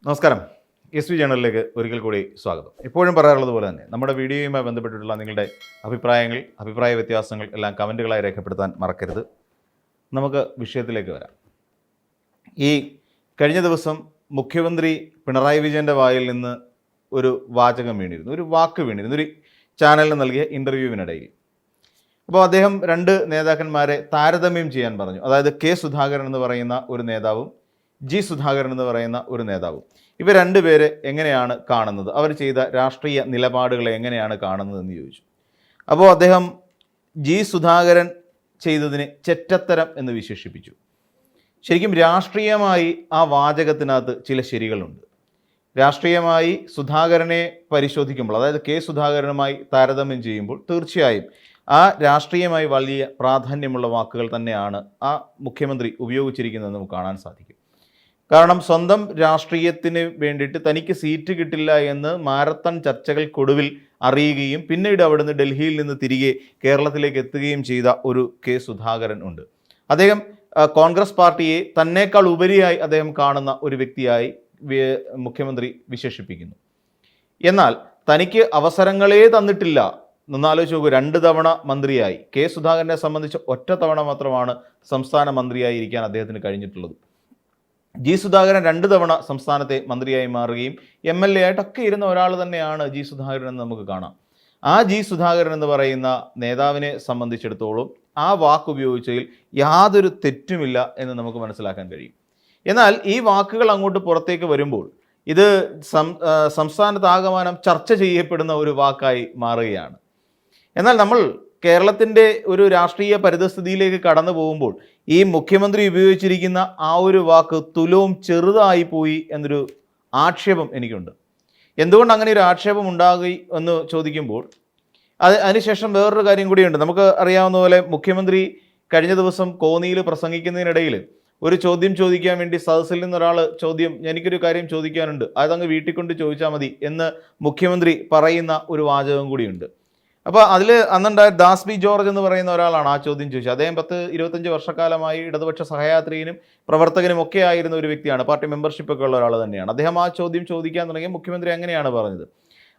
നമസ്കാരം. S V ജേണലിലേക്ക് ഒരിക്കൽ കൂടി സ്വാഗതം. എപ്പോഴും പറയാറുള്ളത് പോലെ തന്നെ നമ്മുടെ വീഡിയോയുമായി ബന്ധപ്പെട്ടിട്ടുള്ള നിങ്ങളുടെ അഭിപ്രായ വ്യത്യാസങ്ങൾ എല്ലാം കമൻറ്റുകളായി രേഖപ്പെടുത്താൻ മറക്കരുത്. നമുക്ക് വിഷയത്തിലേക്ക് വരാം. ഈ കഴിഞ്ഞ ദിവസം മുഖ്യമന്ത്രി പിണറായി വിജയൻ്റെ വായിൽ നിന്ന് ഒരു വാചകം വീണിരുന്നു, ഒരു വാക്ക് വീണിരുന്നു, ഒരു ചാനലിന് നൽകിയ ഇൻ്റർവ്യൂവിനിടയിൽ. അപ്പോൾ അദ്ദേഹം രണ്ട് നേതാക്കന്മാരെ താരതമ്യം ചെയ്യാൻ പറഞ്ഞു. അതായത് കെ സുധാകരൻ എന്ന് പറയുന്ന ഒരു നേതാവും ജി സുധാകരൻ എന്ന് പറയുന്ന ഒരു നേതാവും. ഇവർ രണ്ടുപേരെ എങ്ങനെയാണ് കാണുന്നത്, അവർ ചെയ്ത രാഷ്ട്രീയ നിലപാടുകളെ എങ്ങനെയാണ് കാണുന്നതെന്ന് ചോദിച്ചു. അപ്പോൾ അദ്ദേഹം ജി സുധാകരൻ ചെയ്തതിനെ ചെറ്റത്തരം എന്ന് വിശേഷിപ്പിച്ചു. ശരിക്കും രാഷ്ട്രീയമായി ആ വാചകത്തിനകത്ത് ചില ശരികളുണ്ട്. രാഷ്ട്രീയമായി സുധാകരനെ പരിശോധിക്കുമ്പോൾ, അതായത് കെ സുധാകരനുമായി താരതമ്യം ചെയ്യുമ്പോൾ തീർച്ചയായും ആ രാഷ്ട്രീയമായി വലിയ പ്രാധാന്യമുള്ള വാക്കുകൾ തന്നെയാണ് ആ മുഖ്യമന്ത്രി ഉപയോഗിച്ചിരിക്കുന്നതെന്ന് നമുക്ക് കാണാൻ സാധിക്കും. കാരണം സ്വന്തം രാഷ്ട്രീയത്തിന് വേണ്ടിയിട്ട് തനിക്ക് സീറ്റ് കിട്ടില്ല എന്ന് മാരത്തൺ ചർച്ചകൾക്കൊടുവിൽ അറിയുകയും പിന്നീട് അവിടുന്ന് ഡൽഹിയിൽ നിന്ന് തിരികെ കേരളത്തിലേക്ക് എത്തുകയും ചെയ്ത ഒരു കെ സുധാകരൻ ഉണ്ട്. അദ്ദേഹം കോൺഗ്രസ് പാർട്ടിയെ തന്നേക്കാൾ ഉപരിയായി അദ്ദേഹം കാണുന്ന ഒരു വ്യക്തിയായി മുഖ്യമന്ത്രി വിശേഷിപ്പിക്കുന്നു. എന്നാൽ തനിക്ക് അവസരങ്ങളേ തന്നിട്ടില്ല. ഒന്നാലോചിച്ച് നോക്കൂ, 2 തവണ മന്ത്രിയായി. കെ സുധാകരനെ സംബന്ധിച്ച് ഒറ്റ തവണ മാത്രമാണ് സംസ്ഥാന മന്ത്രിയായി ഇരിക്കാൻ അദ്ദേഹത്തിന് കഴിഞ്ഞിട്ടുള്ളത്. ജി സുധാകരൻ 2 തവണ സംസ്ഥാനത്തെ മന്ത്രിയായി മാറുകയും MLA ആയിട്ടൊക്കെ ഇരുന്ന ഒരാൾ തന്നെയാണ് ജി സുധാകരൻ എന്ന് നമുക്ക് കാണാം. ആ ജി സുധാകരൻ എന്ന് പറയുന്ന നേതാവിനെ സംബന്ധിച്ചിടത്തോളം ആ വാക്ക് ഉപയോഗിച്ചതിൽ യാതൊരു തെറ്റുമില്ല എന്ന് നമുക്ക് മനസ്സിലാക്കാൻ കഴിയും. എന്നാൽ ഈ വാക്കുകൾ അങ്ങോട്ട് പുറത്തേക്ക് വരുമ്പോൾ ഇത് സംസ്ഥാനത്താകമാനം ചർച്ച ചെയ്യപ്പെടുന്ന ഒരു വാക്കായി മാറുകയാണ്. എന്നാൽ നമ്മൾ കേരളത്തിൻ്റെ ഒരു രാഷ്ട്രീയ പരിതസ്ഥിതിയിലേക്ക് കടന്നു പോകുമ്പോൾ ഈ മുഖ്യമന്ത്രി ഉപയോഗിച്ചിരിക്കുന്ന ആ ഒരു വാക്ക് തുലവും ചെറുതായി പോയി എന്നൊരു ആക്ഷേപം എനിക്കുണ്ട്. എന്തുകൊണ്ട് അങ്ങനെ ഒരു ആക്ഷേപം ഉണ്ടാകുക എന്ന് ചോദിക്കുമ്പോൾ അതിനുശേഷം വേറൊരു കാര്യം കൂടിയുണ്ട്. നമുക്ക് അറിയാവുന്ന പോലെ മുഖ്യമന്ത്രി കഴിഞ്ഞ ദിവസം കോന്നിയിൽ പ്രസംഗിക്കുന്നതിനിടയിൽ ഒരു ചോദ്യം ചോദിക്കാൻ വേണ്ടി സദസ്സിൽ നിന്നൊരാൾ എനിക്കൊരു കാര്യം ചോദിക്കാനുണ്ട്, അതങ്ങ് വീട്ടിൽ കൊണ്ട് ചോദിച്ചാൽ മതി എന്ന് മുഖ്യമന്ത്രി പറയുന്ന ഒരു വാചകം കൂടിയുണ്ട്. അപ്പോൾ അതിൽ അന്നുണ്ടായ ദാസ് ബി ജോർജ് എന്ന് പറയുന്ന ഒരാളാണ് ആ ചോദ്യം ചോദിച്ചത്. അദ്ദേഹം 10-25 വർഷക്കാലമായി ഇടതുപക്ഷ സഹയാത്രികനും പ്രവർത്തകനും ഒക്കെ ആയിരുന്ന ഒരു വ്യക്തിയാണ്, പാർട്ടി മെമ്പർഷിപ്പൊക്കെ ഉള്ള ഒരാൾ തന്നെയാണ്. അദ്ദേഹം ആ ചോദ്യം ചോദിക്കാൻ തുടങ്ങിയ മുഖ്യമന്ത്രി അങ്ങനെയാണ് പറഞ്ഞത്.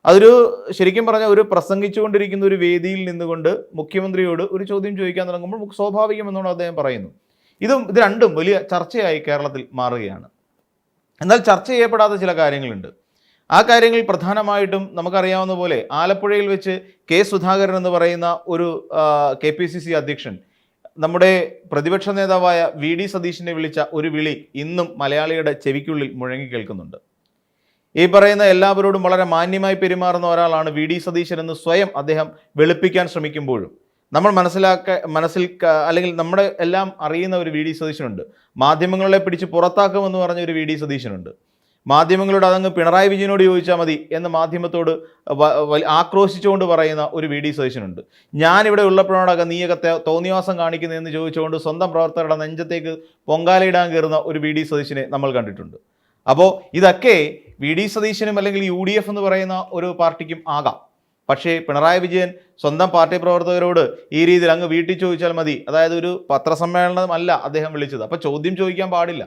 അതൊരു ശരിക്കും പറഞ്ഞാൽ ഒരു പ്രസംഗിച്ചുകൊണ്ടിരിക്കുന്ന ഒരു വേദിയിൽ നിന്നുകൊണ്ട് മുഖ്യമന്ത്രിയോട് ഒരു ചോദ്യം ചോദിക്കാൻ തുടങ്ങുമ്പോൾ സ്വാഭാവികമെന്നോട് അദ്ദേഹം പറയുന്നു. ഇത് രണ്ടും വലിയ ചർച്ചയായി കേരളത്തിൽ മാറുകയാണ്. എന്നാൽ ചർച്ച ചെയ്യപ്പെടാത്ത ചില കാര്യങ്ങളുണ്ട്. ആ കാര്യങ്ങളിൽ പ്രധാനമായിട്ടും നമുക്കറിയാവുന്ന പോലെ ആലപ്പുഴയിൽ വെച്ച് കെ സുധാകരൻ എന്ന് പറയുന്ന ഒരു KPCC അധ്യക്ഷൻ നമ്മുടെ പ്രതിപക്ഷ നേതാവായ VD സതീശനെ വിളിച്ച ഒരു വിളി ഇന്നും മലയാളിയുടെ ചെവിക്കുള്ളിൽ മുഴങ്ങി കേൾക്കുന്നുണ്ട്. ഈ പറയുന്ന എല്ലാവരോടും വളരെ മാന്യമായി പെരുമാറുന്ന ഒരാളാണ് VD സതീശൻ എന്ന് സ്വയം അദ്ദേഹം വെളുപ്പിക്കാൻ ശ്രമിക്കുമ്പോഴും നമ്മൾ അല്ലെങ്കിൽ നമ്മുടെ എല്ലാം അറിയുന്ന ഒരു VD സതീശനുണ്ട്. മാധ്യമങ്ങളെ പിടിച്ച് പുറത്താക്കുമെന്ന് പറഞ്ഞ ഒരു VD സതീശനുണ്ട്. മാധ്യമങ്ങളോട് അതങ്ങ് പിണറായി വിജയനോട് ചോദിച്ചാൽ മതി എന്ന് മാധ്യമത്തോട് ആക്രോശിച്ചുകൊണ്ട് പറയുന്ന ഒരു VD സതീശനുണ്ട്. ഞാനിവിടെ ഉള്ളപ്പോഴാണ് നീയൊക്കെ തോന്നിവാസം കാണിക്കുന്നതെന്ന് ചോദിച്ചുകൊണ്ട് സ്വന്തം പ്രവർത്തകരുടെ നെഞ്ചത്തേക്ക് പൊങ്കാലയിടാൻ കയറുന്ന ഒരു VD സതീശനെ നമ്മൾ കണ്ടിട്ടുണ്ട്. അപ്പോൾ ഇതൊക്കെ VD സതീശനും അല്ലെങ്കിൽ UDF എന്ന് പറയുന്ന ഒരു പാർട്ടിക്കും ആകാം. പക്ഷേ പിണറായി വിജയൻ സ്വന്തം പാർട്ടി പ്രവർത്തകരോട് ഈ രീതിയിൽ അങ്ങ് വീട്ടിൽ ചോദിച്ചാൽ മതി, അതായത് ഒരു പത്രസമ്മേളനമല്ല അദ്ദേഹം വിളിച്ചത്. അപ്പോൾ ചോദ്യം ചോദിക്കാൻ പാടില്ല.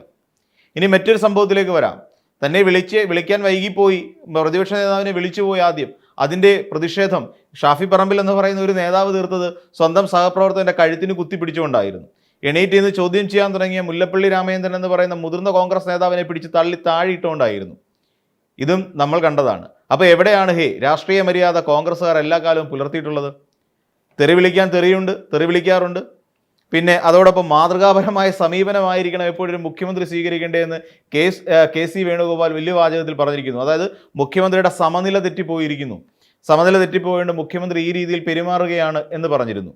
ഇനി മറ്റൊരു സംഭവത്തിലേക്ക് വരാം. തന്നെ വിളിക്കാൻ വൈകിപ്പോയി, പ്രതിപക്ഷ നേതാവിനെ വിളിച്ചുപോയി. ആദ്യം അതിൻ്റെ പ്രതിഷേധം ഷാഫി പറമ്പിൽ എന്ന് പറയുന്ന ഒരു നേതാവ് തീർത്തത് സ്വന്തം സഹപ്രവർത്തകൻ്റെ കഴുത്തിന് കുത്തിപ്പിടിച്ചുകൊണ്ടായിരുന്നു. എണീറ്റ് നിന്ന് ചോദ്യം ചെയ്യാൻ തുടങ്ങിയ മുല്ലപ്പള്ളി രാമചന്ദ്രൻ എന്ന് പറയുന്ന മുതിർന്ന കോൺഗ്രസ് നേതാവിനെ പിടിച്ച് തള്ളി താഴെയിട്ടുകൊണ്ടായിരുന്നു. ഇതും നമ്മൾ കണ്ടതാണ്. അപ്പോൾ എവിടെയാണ് രാഷ്ട്രീയ മര്യാദ കോൺഗ്രസ്സുകാർ എല്ലാ കാലവും പുലർത്തിയിട്ടുള്ളത്? തെറി വിളിക്കാൻ തെറി വിളിക്കാറുണ്ട്. പിന്നെ അതോടൊപ്പം മാതൃകാപരമായ സമീപനമായിരിക്കണം എപ്പോഴും മുഖ്യമന്ത്രി സ്വീകരിക്കേണ്ടതെന്ന് KC വേണുഗോപാൽ വലിയ വാചകത്തിൽ പറഞ്ഞിരിക്കുന്നു. അതായത് മുഖ്യമന്ത്രിയുടെ സമനില തെറ്റിപ്പോയിരിക്കുന്നു, സമനില തെറ്റിപ്പോയിട്ട് മുഖ്യമന്ത്രി ഈ രീതിയിൽ പെരുമാറുകയാണ് എന്ന് പറഞ്ഞിരുന്നു.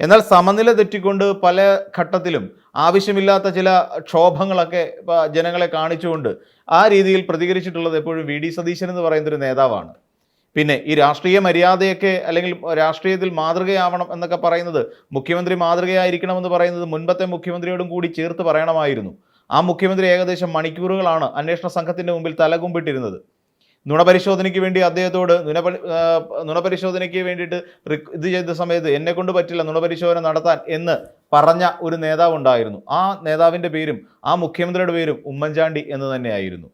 എന്നാൽ സമനില തെറ്റിക്കൊണ്ട് പല ഘട്ടത്തിലും ആവശ്യമില്ലാത്ത ചില ക്ഷോഭങ്ങളൊക്കെ ജനങ്ങളെ കാണിച്ചുകൊണ്ട് ആ രീതിയിൽ പ്രതികരിച്ചിട്ടുള്ളത് എപ്പോഴും VD സതീശൻ എന്ന് പറയുന്നൊരു നേതാവാണ്. പിന്നെ ഈ രാഷ്ട്രീയ മര്യാദയൊക്കെ അല്ലെങ്കിൽ രാഷ്ട്രീയത്തിൽ മാതൃകയാവണം എന്നൊക്കെ പറയുന്നത്, മുഖ്യമന്ത്രി മാതൃകയായിരിക്കണമെന്ന് പറയുന്നത് മുൻപത്തെ മുഖ്യമന്ത്രിയോടും കൂടി ചേർത്ത് പറയണമായിരുന്നു. ആ മുഖ്യമന്ത്രി ഏകദേശം മണിക്കൂറുകളാണ് അന്വേഷണ സംഘത്തിൻ്റെ മുമ്പിൽ തലകുമ്പിട്ടിരുന്നത്. നുണപരിശോധനയ്ക്ക് വേണ്ടി അദ്ദേഹത്തോട് നുണപരിശോധനയ്ക്ക് വേണ്ടിയിട്ട് ഇത് ചെയ്ത സമയത്ത് എന്നെ കൊണ്ട് പറ്റില്ല നുണപരിശോധന നടത്താൻ എന്ന് പറഞ്ഞ ഒരു നേതാവ് ഉണ്ടായിരുന്നു. ആ നേതാവിൻ്റെ പേരും ആ മുഖ്യമന്ത്രിയുടെ പേരും ഉമ്മൻചാണ്ടി എന്ന് തന്നെയായിരുന്നു.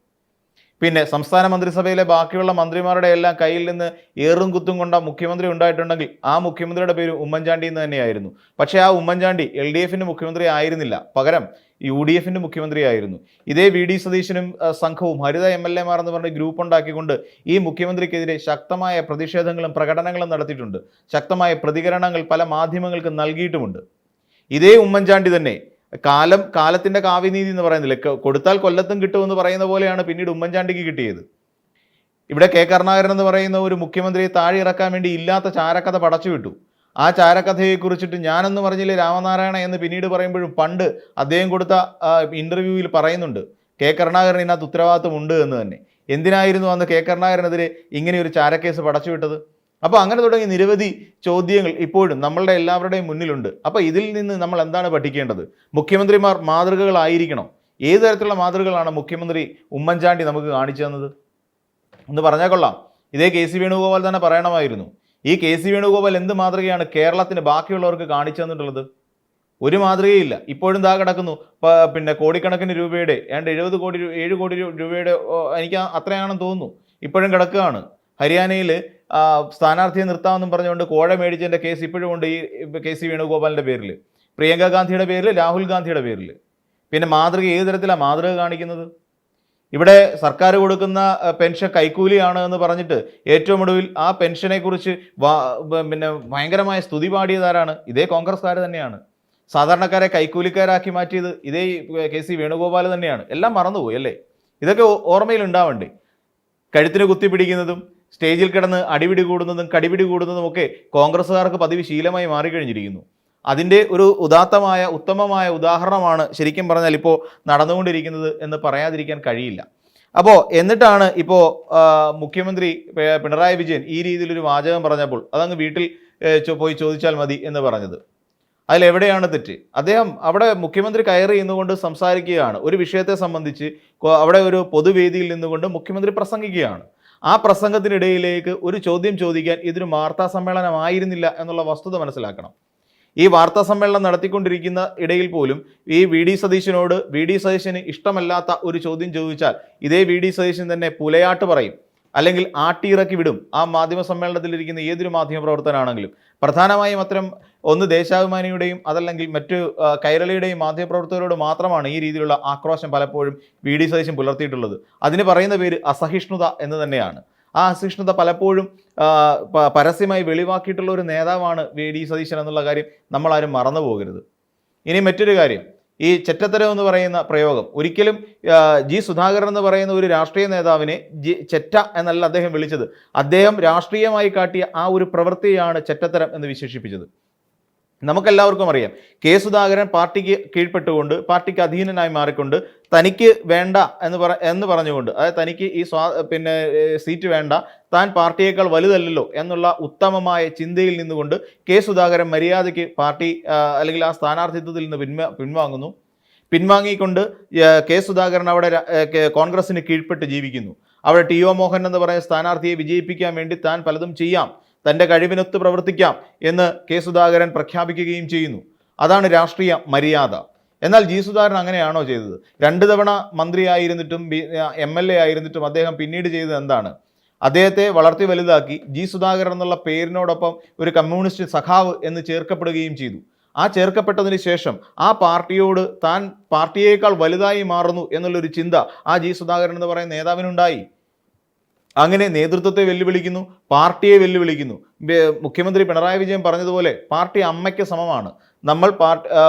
പിന്നെ സംസ്ഥാന മന്ത്രിസഭയിലെ ബാക്കിയുള്ള മന്ത്രിമാരുടെ എല്ലാം കയ്യിൽ നിന്ന് ഏറും കുത്തും കൊണ്ട മുഖ്യമന്ത്രി ഉണ്ടായിട്ടുണ്ടെങ്കിൽ ആ മുഖ്യമന്ത്രിയുടെ പേര് ഉമ്മൻചാണ്ടി എന്ന് തന്നെയായിരുന്നു. പക്ഷേ ആ ഉമ്മൻചാണ്ടി LDFിൻ്റെ മുഖ്യമന്ത്രി ആയിരുന്നില്ല, പകരം UDFിൻ്റെ മുഖ്യമന്ത്രിയായിരുന്നു. ഇതേ VD സതീശനും സംഘവും ഹരിത MLA മാർ എന്ന് പറഞ്ഞ ഗ്രൂപ്പ് ഉണ്ടാക്കിക്കൊണ്ട് ഈ മുഖ്യമന്ത്രിക്കെതിരെ ശക്തമായ പ്രതിഷേധങ്ങളും പ്രകടനങ്ങളും നടത്തിയിട്ടുണ്ട്. ശക്തമായ പ്രതികരണങ്ങൾ പല മാധ്യമങ്ങൾക്ക് നൽകിയിട്ടുമുണ്ട്. ഇതേ ഉമ്മൻചാണ്ടി തന്നെ കാലത്തിന്റെ കാവ്യനീതി എന്ന് പറയുന്നില്ല, കൊടുത്താൽ കൊല്ലത്തും കിട്ടുമെന്ന് പറയുന്ന പോലെയാണ് പിന്നീട് ഉമ്മൻചാണ്ടിക്ക് കിട്ടിയത്. ഇവിടെ കരുണാകരൻ എന്ന് പറയുന്ന ഒരു മുഖ്യമന്ത്രിയെ താഴെ ഇറക്കാൻ വേണ്ടി ഇല്ലാത്ത ചാരക്കഥ പടച്ചുവിട്ടു. ആ ചാരക്കഥയെക്കുറിച്ചിട്ട് ഞാനെന്ന് പറഞ്ഞില്ലേ രാമനാരായണ എന്ന് പിന്നീട് പറയുമ്പോഴും പണ്ട് അദ്ദേഹം കൊടുത്ത ഇന്റർവ്യൂവിൽ പറയുന്നുണ്ട് കരുണാകരൻ ഇതിനകത്ത് ഉത്തരവാദിത്വമുണ്ട് എന്ന് തന്നെ. എന്തിനായിരുന്നു അന്ന് കരുണാകരനെതിരെ ഇങ്ങനെ ഒരു ചാരക്കേസ് പടച്ചുവിട്ടത്? അപ്പോൾ അങ്ങനെ തുടങ്ങി നിരവധി ചോദ്യങ്ങൾ ഇപ്പോഴും നമ്മളുടെ എല്ലാവരുടെയും മുന്നിലുണ്ട്. അപ്പോൾ ഇതിൽ നിന്ന് നമ്മൾ എന്താണ് പഠിക്കേണ്ടത്? മുഖ്യമന്ത്രിമാർ മാതൃകകളായിരിക്കണം. ഏത് തരത്തിലുള്ള മാതൃകകളാണ് മുഖ്യമന്ത്രി ഉമ്മൻചാണ്ടി നമുക്ക് കാണിച്ചു തന്നത് എന്ന് പറഞ്ഞാൽ കൊള്ളാം. ഇതേ KC വേണുഗോപാൽ തന്നെ പറയണമായിരുന്നു. ഈ KC വേണുഗോപാൽ എന്ത് മാതൃകയാണ് കേരളത്തിന് ബാക്കിയുള്ളവർക്ക് കാണിച്ചു തന്നിട്ടുള്ളത്? ഒരു മാതൃകയില്ല. ഇപ്പോഴും ദാ കിടക്കുന്നു പിന്നെ കോടിക്കണക്കിന് രൂപയുടെ 7 കോടി രൂപയുടെ എനിക്ക് അത്രയാണെന്ന് തോന്നുന്നു ഇപ്പോഴും കിടക്കുകയാണ്. ഹരിയാനയിൽ സ്ഥാനാർത്ഥിയെ നിർത്താമെന്നും പറഞ്ഞുകൊണ്ട് കോഴ മേടിച്ചതിൻ്റെ കേസ് ഇപ്പോഴും ഉണ്ട് ഈ KC വേണുഗോപാലിൻ്റെ പേരിൽ, പ്രിയങ്ക ഗാന്ധിയുടെ പേരിൽ, രാഹുൽ ഗാന്ധിയുടെ പേരിൽ. പിന്നെ മാതൃക ഏത് തരത്തിലാണ് മാതൃക കാണിക്കുന്നത്? ഇവിടെ സർക്കാർ കൊടുക്കുന്ന പെൻഷൻ കൈക്കൂലിയാണ് എന്ന് പറഞ്ഞിട്ട് ഏറ്റവും ഒടുവിൽ ആ പെൻഷനെ കുറിച്ച് പിന്നെ ഭയങ്കരമായ സ്തുതി പാടിയതാരാണ്? ഇതേ കോൺഗ്രസ്സുകാർ തന്നെയാണ്. സാധാരണക്കാരെ കൈക്കൂലിക്കാരാക്കി മാറ്റിയത് ഇതേ KC വേണുഗോപാൽ തന്നെയാണ്. എല്ലാം മറന്നുപോയി അല്ലേ? ഇതൊക്കെ ഓർമ്മയിൽ ഉണ്ടാവണ്ടേ? കഴുത്തിന് കുത്തിപ്പിടിക്കുന്നതും സ്റ്റേജിൽ കിടന്ന് അടിപിടി കൂടുന്നതും കടിപിടി കൂടുന്നതും ഒക്കെ കോൺഗ്രസ്സുകാർക്ക് പതിവ് ശീലമായി മാറിക്കഴിഞ്ഞിരിക്കുന്നു. അതിൻ്റെ ഒരു ഉത്തമമായ ഉദാഹരണമാണ് ശരിക്കും പറഞ്ഞാൽ ഇപ്പോൾ നടന്നുകൊണ്ടിരിക്കുന്നത് എന്ന് പറയാതിരിക്കാൻ കഴിയില്ല. അപ്പോൾ എന്നിട്ടാണ് ഇപ്പോൾ മുഖ്യമന്ത്രി പിണറായി വിജയൻ ഈ രീതിയിലൊരു വാചകം പറഞ്ഞപ്പോൾ അതങ്ങ് വീട്ടിൽ പോയി ചോദിച്ചാൽ മതി എന്ന് പറഞ്ഞത്. അതിലെവിടെയാണ് തെറ്റ്? അദ്ദേഹം അവിടെ മുഖ്യമന്ത്രി കയറി നിന്നുകൊണ്ട് സംസാരിക്കുകയാണ്. ഒരു വിഷയത്തെ സംബന്ധിച്ച് അവിടെ ഒരു പൊതുവേദിയിൽ നിന്നുകൊണ്ട് മുഖ്യമന്ത്രി പ്രസംഗിക്കുകയാണ്. ആ പ്രസംഗത്തിനിടയിലേക്ക് ഒരു ചോദ്യം ചോദിക്കാൻ ഇതൊരു വാർത്താ സമ്മേളനമായിരുന്നില്ല എന്നുള്ള വസ്തുത മനസ്സിലാക്കണം. ഈ വാർത്താ സമ്മേളനം നടത്തിക്കൊണ്ടിരിക്കുന്ന ഇടയിൽ പോലും ഈ VD സതീശന് ഇഷ്ടമല്ലാത്ത ഒരു ചോദ്യം ചോദിച്ചാൽ ഇതേ VD സതീശൻ തന്നെ പുലയാട്ട് പറയും, അല്ലെങ്കിൽ ആട്ടിയിറക്കി വിടും ആ മാധ്യമ സമ്മേളനത്തിലിരിക്കുന്ന ഏതൊരു മാധ്യമ പ്രവർത്തനാണെങ്കിലും. പ്രധാനമായും അത്തരം ഒന്ന് ദേശാഭിമാനിയുടെയും അതല്ലെങ്കിൽ മറ്റു കൈരളിയുടെയും മാധ്യമപ്രവർത്തകരോട് മാത്രമാണ് ഈ രീതിയിലുള്ള ആക്രോശം പലപ്പോഴും VD സതീശൻ പുലർത്തിയിട്ടുള്ളത്. അതിന് പറയുന്ന പേര് അസഹിഷ്ണുത എന്ന് തന്നെയാണ്. ആ അസഹിഷ്ണുത പലപ്പോഴും പരസ്യമായി വെളിവാക്കിയിട്ടുള്ള ഒരു നേതാവാണ് VD സതീശൻ എന്നുള്ള കാര്യം നമ്മളാരും മറന്നു പോകരുത്. ഇനി മറ്റൊരു കാര്യം, ഈ ചെറ്റത്തരം എന്ന് പറയുന്ന പ്രയോഗം ഒരിക്കലും സുധാകരൻ എന്ന് പറയുന്ന ഒരു രാഷ്ട്രീയ നേതാവിനെ ചെറ്റ എന്നല്ല അദ്ദേഹം വിളിച്ചത്. അദ്ദേഹം രാഷ്ട്രീയമായി കാട്ടിയ ആ ഒരു പ്രവൃത്തിയാണ് ചെറ്റത്തരം എന്ന് വിശേഷിപ്പിച്ചത്. നമുക്കെല്ലാവർക്കും അറിയാം, സുധാകരൻ പാർട്ടിക്ക് കീഴ്പ്പെട്ടുകൊണ്ട് പാർട്ടിക്ക് അധീനനായി മാറിക്കൊണ്ട് തനിക്ക് വേണ്ട എന്ന് പറഞ്ഞുകൊണ്ട്, അതായത് തനിക്ക് ഈ സീറ്റ് വേണ്ട, താൻ പാർട്ടിയേക്കാൾ വലുതല്ലല്ലോ എന്നുള്ള ഉത്തമമായ ചിന്തയിൽ നിന്നുകൊണ്ട് സുധാകരൻ മര്യാദയ്ക്ക് പാർട്ടി അല്ലെങ്കിൽ ആ സ്ഥാനാർത്ഥിത്വത്തിൽ നിന്ന് പിൻവാങ്ങിക്കൊണ്ട് സുധാകരൻ അവിടെ കോൺഗ്രസിന് കീഴ്പ്പെട്ട് ജീവിക്കുന്നു. അവിടെ TO മോഹൻ എന്ന് പറയുന്ന സ്ഥാനാർത്ഥിയെ വിജയിപ്പിക്കാൻ വേണ്ടി താൻ പലതും ചെയ്യാം, തൻ്റെ കഴിവിനൊത്ത് പ്രവർത്തിക്കാം എന്ന് സുധാകരൻ പ്രഖ്യാപിക്കുകയും ചെയ്യുന്നു. അതാണ് രാഷ്ട്രീയ മര്യാദ. എന്നാൽ സുധാകരൻ അങ്ങനെയാണോ ചെയ്തത്? 2 തവണ മന്ത്രിയായിരുന്നിട്ടും MLA ആയിരുന്നിട്ടും അദ്ദേഹം പിന്നീട് ചെയ്തത് എന്താണ്? അദ്ദേഹത്തെ വളർത്തി വലുതാക്കി സുധാകരൻ എന്നുള്ള പേരിനോടൊപ്പം ഒരു കമ്മ്യൂണിസ്റ്റ് സഖാവ് എന്ന് ചേർക്കപ്പെടുകയും ചെയ്തു. ആ ചേർക്കപ്പെട്ടതിന് ശേഷം ആ പാർട്ടിയോട് താൻ പാർട്ടിയേക്കാൾ വലുതായി മാറുന്നു എന്നുള്ളൊരു ചിന്ത ആ സുധാകരൻ എന്ന് പറയുന്ന നേതാവിനുണ്ടായി. അങ്ങനെ നേതൃത്വത്തെ വെല്ലുവിളിക്കുന്നു, പാർട്ടിയെ വെല്ലുവിളിക്കുന്നു. മുഖ്യമന്ത്രി പിണറായി വിജയൻ പറഞ്ഞതുപോലെ പാർട്ടി അമ്മയ്ക്ക് സമമാണ്. നമ്മൾ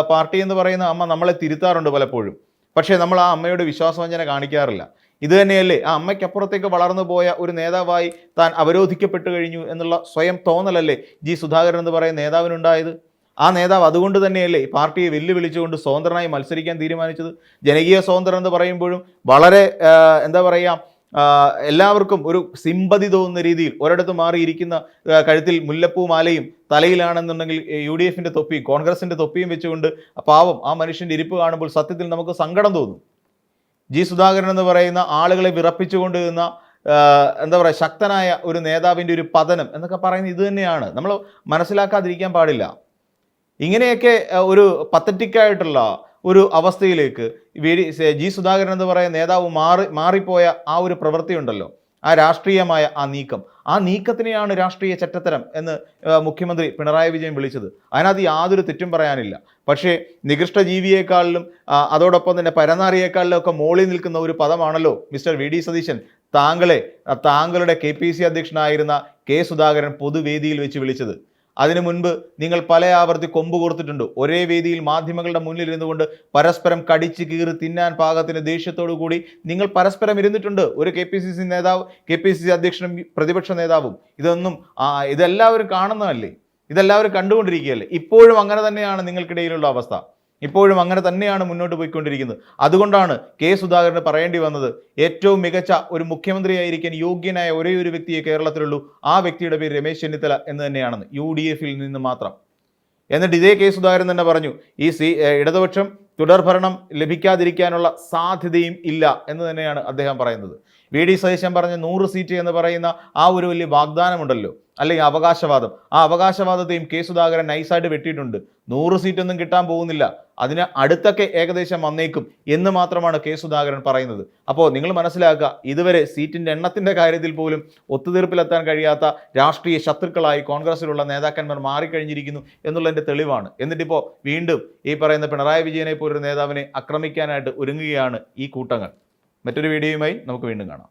പാർട്ടി എന്ന് പറയുന്ന അമ്മ നമ്മളെ തിരുത്താറുണ്ട് പലപ്പോഴും, പക്ഷേ നമ്മൾ ആ അമ്മയുടെ വിശ്വാസവഞ്ചന കാണിക്കാറില്ല. ഇത് തന്നെയല്ലേ ആ അമ്മയ്ക്കപ്പുറത്തേക്ക് വളർന്നു പോയ ഒരു നേതാവായി താൻ അവരോധിക്കപ്പെട്ടു കഴിഞ്ഞു എന്നുള്ള സ്വയം തോന്നലല്ലേ സുധാകരൻ എന്ന് പറയുന്ന നേതാവിനുണ്ടായത്? ആ നേതാവ് അതുകൊണ്ട് തന്നെയല്ലേ പാർട്ടിയെ വെല്ലുവിളിച്ചുകൊണ്ട് സ്വതന്ത്രനായി മത്സരിക്കാൻ തീരുമാനിച്ചത്? ജനകീയ സ്വതന്ത്രം എന്ന് പറയുമ്പോഴും വളരെ എല്ലാവർക്കും ഒരു സിമ്പതി തോന്നുന്ന രീതിയിൽ ഒരിടത്ത് മാറിയിരിക്കുന്ന, കഴുത്തിൽ മുല്ലപ്പൂ മാലയും തലയിലാണെന്നുണ്ടെങ്കിൽ UDFിൻ്റെ തൊപ്പിയും കോൺഗ്രസിൻ്റെ തൊപ്പിയും വെച്ചുകൊണ്ട് പാവം ആ മനുഷ്യൻ്റെ ഇരിപ്പ് കാണുമ്പോൾ സത്യത്തിൽ നമുക്ക് സങ്കടം തോന്നും. സുധാകരൻ എന്ന് പറയുന്ന ആളുകളെ വിറപ്പിച്ചുകൊണ്ട് നിന്ന ശക്തനായ ഒരു നേതാവിൻ്റെ ഒരു പതനം എന്നൊക്കെ പറയുന്നത് ഇത് തന്നെയാണ്. നമ്മൾ മനസ്സിലാക്കാതിരിക്കാൻ പാടില്ല. ഇങ്ങനെയൊക്കെ ഒരു പത്തറ്റിക്കായിട്ടുള്ള ഒരു അവസ്ഥയിലേക്ക് ജി സുധാകരൻ എന്ന് പറയുന്ന നേതാവ് മാറിപ്പോയ ആ ഒരു പ്രവൃത്തിയുണ്ടല്ലോ, ആ രാഷ്ട്രീയമായ ആ നീക്കത്തിനെയാണ് രാഷ്ട്രീയ ചട്ടത്തരം എന്ന് മുഖ്യമന്ത്രി പിണറായി വിജയൻ വിളിച്ചത്. അതിനകത്ത് യാതൊരു തെറ്റും പറയാനില്ല. പക്ഷേ നികൃഷ്ട ജീവിയേക്കാളിലും അതോടൊപ്പം തന്നെ പരനാറിയേക്കാളിലും ഒക്കെ മോളിൽ നിൽക്കുന്ന ഒരു പദമാണല്ലോ മിസ്റ്റർ വി ഡി സതീശൻ താങ്കളുടെ KPCC അധ്യക്ഷനായിരുന്ന കെ സുധാകരൻ പൊതുവേദിയിൽ വെച്ച് വിളിച്ചത്. അതിനു മുൻപ് നിങ്ങൾ പല ആവർത്തി കൊമ്പ് കോർത്തിട്ടുണ്ട്. ഒരേ വേദിയിൽ മാധ്യമങ്ങളുടെ മുന്നിൽ ഇരുന്നുകൊണ്ട് പരസ്പരം കടിച്ച് കീറി തിന്നാൻ പാകത്തിന് ദേഷ്യത്തോടു കൂടി നിങ്ങൾ പരസ്പരം ഇരുന്നിട്ടുണ്ട്. ഒരു KPCC അധ്യക്ഷനും പ്രതിപക്ഷ നേതാവും. ഇതെല്ലാവരും കാണുന്നതല്ലേ, ഇതെല്ലാവരും കണ്ടുകൊണ്ടിരിക്കുകയല്ലേ. ഇപ്പോഴും അങ്ങനെ തന്നെയാണ് നിങ്ങൾക്കിടയിലുള്ള അവസ്ഥ. ഇപ്പോഴും അങ്ങനെ തന്നെയാണ് മുന്നോട്ട് പോയിക്കൊണ്ടിരിക്കുന്നത്. അതുകൊണ്ടാണ് കെ സുധാകരന് പറയേണ്ടി വന്നത്, ഏറ്റവും മികച്ച ഒരു മുഖ്യമന്ത്രിയായിരിക്കാൻ യോഗ്യനായ ഒരേ ഒരു വ്യക്തിയെ കേരളത്തിലുള്ളൂ, ആ വ്യക്തിയുടെ പേര് രമേശ് ചെന്നിത്തല എന്ന് തന്നെയാണെന്ന്, UDF-ൽ നിന്ന് മാത്രം. എന്നിട്ട് ഇതേ കെ സുധാകരൻ തന്നെ പറഞ്ഞു, ഈ ഇടതുപക്ഷം തുടർഭരണം ലഭിക്കാതിരിക്കാനുള്ള സാധ്യതയും ഇല്ല എന്ന് തന്നെയാണ് അദ്ദേഹം പറയുന്നത്. വി ഡി സതീശൻ പറഞ്ഞ 100 സീറ്റ് എന്ന് പറയുന്ന ആ ഒരു വലിയ വാഗ്ദാനമുണ്ടല്ലോ, അല്ലെങ്കിൽ അവകാശവാദം, ആ അവകാശവാദത്തെയും കെ സുധാകരൻ നൈസായിട്ട് വെട്ടിയിട്ടുണ്ട്. 100 സീറ്റൊന്നും കിട്ടാൻ പോകുന്നില്ല, അതിന് അടുത്തൊക്കെ ഏകദേശം വന്നേക്കും എന്ന് മാത്രമാണ് കെ സുധാകരൻ പറയുന്നത്. അപ്പോൾ നിങ്ങൾ മനസ്സിലാക്കുക, ഇതുവരെ സീറ്റിൻ്റെ എണ്ണത്തിൻ്റെ കാര്യത്തിൽ പോലും ഒത്തുതീർപ്പിലെത്താൻ കഴിയാത്ത രാഷ്ട്രീയ ശത്രുക്കളായി കോൺഗ്രസിലുള്ള നേതാക്കന്മാർ മാറിക്കഴിഞ്ഞിരിക്കുന്നു എന്നുള്ളതിൻ്റെ തെളിവാണ്. എന്നിട്ടിപ്പോൾ വീണ്ടും ഈ പറയുന്ന പിണറായി വിജയനെ പോലൊരു നേതാവിനെ ആക്രമിക്കാനായിട്ട് ഒരുങ്ങുകയാണ് ഈ കൂട്ടങ്ങൾ. മറ്റൊരു വീഡിയോയുമായി നമുക്ക് വീണ്ടും കാണാം.